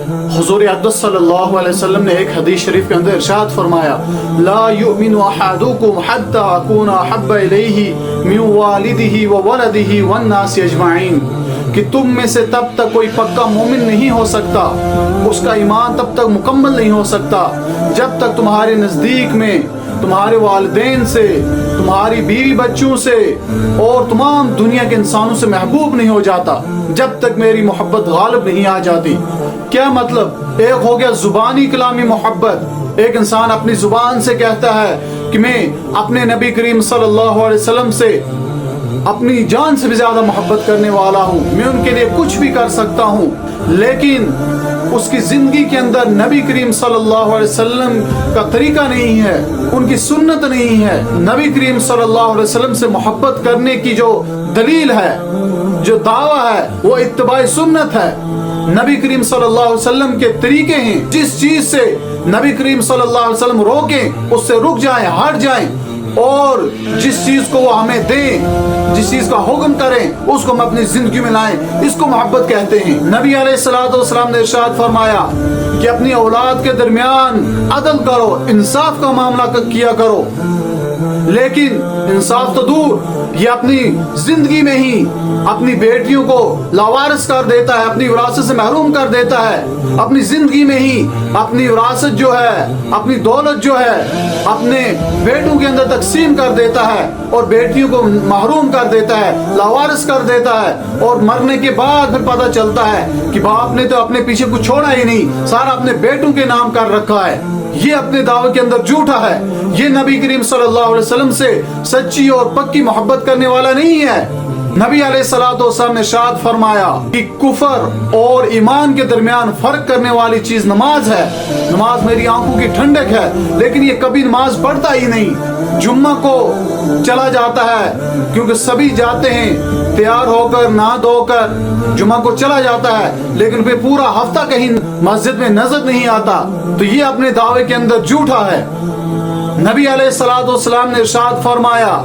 حضور اقدس صلی اللہ علیہ وسلم نے ایک حدیث شریف کے اندر ارشاد فرمایا لا یؤمن احدکم حتی اکون احب الیہ من والدہ وولدہ والناس اجمعین، کہ تم میں سے تب تک کوئی پکا مومن نہیں ہو سکتا، اس کا ایمان تب تک مکمل نہیں ہو سکتا جب تک تمہارے نزدیک میں تمہارے والدین سے، تمہاری بیوی بچوں سے اور تمام دنیا کے انسانوں سے محبوب نہیں ہو جاتا، جب تک میری محبت غالب نہیں آ جاتی۔ کیا مطلب؟ ایک ہو گیا زبانی کلامی محبت، ایک انسان اپنی زبان سے کہتا ہے کہ میں اپنے نبی کریم صلی اللہ علیہ وسلم سے اپنی جان سے بھی زیادہ محبت کرنے والا ہوں، میں ان کے لیے کچھ بھی کر سکتا ہوں، لیکن اس کی زندگی کے اندر نبی کریم صلی اللہ علیہ وسلم کا طریقہ نہیں ہے، ان کی سنت نہیں ہے۔ نبی کریم صلی اللہ علیہ وسلم سے محبت کرنے کی جو دلیل ہے، جو دعویٰ ہے، وہ اتباع سنت ہے۔ نبی کریم صلی اللہ علیہ وسلم کے طریقے ہیں، جس چیز سے نبی کریم صلی اللہ علیہ وسلم روکیں اس سے رک جائیں، ہٹ جائیں، اور جس چیز کو وہ ہمیں دیں، جس چیز کا حکم کریں اس کو ہم اپنی زندگی میں لائیں، اس کو محبت کہتے ہیں۔ نبی علیہ الصلوۃ والسلام نے ارشاد فرمایا کہ اپنی اولاد کے درمیان عدل کرو، انصاف کا معاملہ کیا کرو، لیکن انصاف تو دور، یہ اپنی زندگی میں ہی اپنی بیٹیوں کو لاوارث کر دیتا ہے، اپنی وراثت سے محروم کر دیتا ہے، اپنی زندگی میں ہی اپنی وراثت جو ہے، اپنی دولت جو ہے اپنے بیٹوں کے اندر تقسیم کر دیتا ہے اور بیٹیوں کو محروم کر دیتا ہے، لاوارث کر دیتا ہے، اور مرنے کے بعد پھر پتہ چلتا ہے کہ باپ نے تو اپنے پیچھے کچھ چھوڑا ہی نہیں، سارا اپنے بیٹوں کے نام کر رکھا ہے۔ یہ اپنے دعوے کے اندر جھوٹا ہے، یہ نبی کریم صلی اللہ علیہ وسلم سے سچی اور پکی محبت کرنے والا نہیں ہے۔ نبی علیہ الصلوۃ والسلام نے ارشاد فرمایا کہ کفر اور ایمان کے درمیان فرق کرنے والی چیز نماز ہے، نماز میری آنکھوں کی ٹھنڈک ہے، لیکن یہ کبھی نماز پڑھتا ہی نہیں، جمعہ کو چلا جاتا ہے کیونکہ سبھی جاتے ہیں تیار ہو کر نہا دھو کر، جمعہ کو چلا جاتا ہے لیکن پھر پورا ہفتہ کہیں مسجد میں نظر نہیں آتا، تو یہ اپنے دعوے کے اندر جھوٹا ہے۔ نبی علیہ الصلوۃ والسلام نے ارشاد فرمایا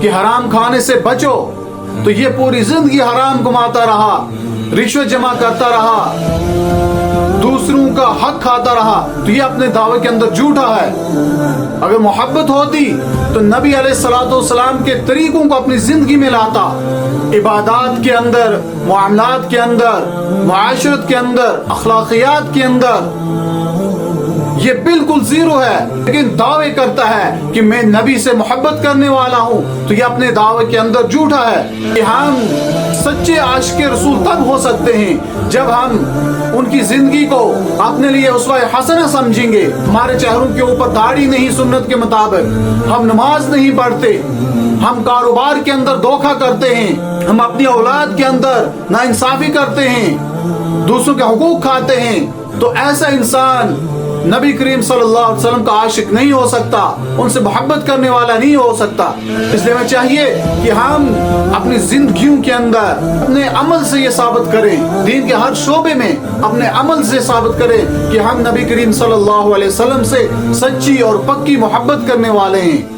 کہ حرام کھانے سے بچو، تو یہ پوری زندگی حرام کماتا رہا، رشوت جمع کرتا رہا، دوسروں کا حق کھاتا رہا، تو یہ اپنے دعوے کے اندر جھوٹا ہے۔ اگر محبت ہوتی تو نبی علیہ الصلوۃ والسلام کے طریقوں کو اپنی زندگی میں لاتا، عبادات کے اندر، معاملات کے اندر، معاشرت کے اندر، اخلاقیات کے اندر یہ بالکل زیرو ہے، لیکن دعوے کرتا ہے کہ میں نبی سے محبت کرنے والا ہوں، تو یہ اپنے دعوے کے اندر جھوٹا ہے۔ کہ ہم سچے عاشق رسول تب ہو سکتے ہیں جب ہم ان کی زندگی کو اپنے لیے اسوہ حسنہ سمجھیں گے۔ ہمارے چہروں کے اوپر داڑھی نہیں سنت کے مطابق، ہم نماز نہیں پڑھتے، ہم کاروبار کے اندر دھوکہ کرتے ہیں، ہم اپنی اولاد کے اندر ناانصافی کرتے ہیں، دوسروں کے حقوق کھاتے ہیں، تو ایسا انسان نبی کریم صلی اللہ علیہ وسلم کا عاشق نہیں ہو سکتا، ان سے محبت کرنے والا نہیں ہو سکتا۔ اس لیے ہمیں چاہیے کہ ہم اپنی زندگیوں کے اندر اپنے عمل سے یہ ثابت کریں، دین کے ہر شعبے میں اپنے عمل سے ثابت کریں کہ ہم نبی کریم صلی اللہ علیہ وسلم سے سچی اور پکی محبت کرنے والے ہیں۔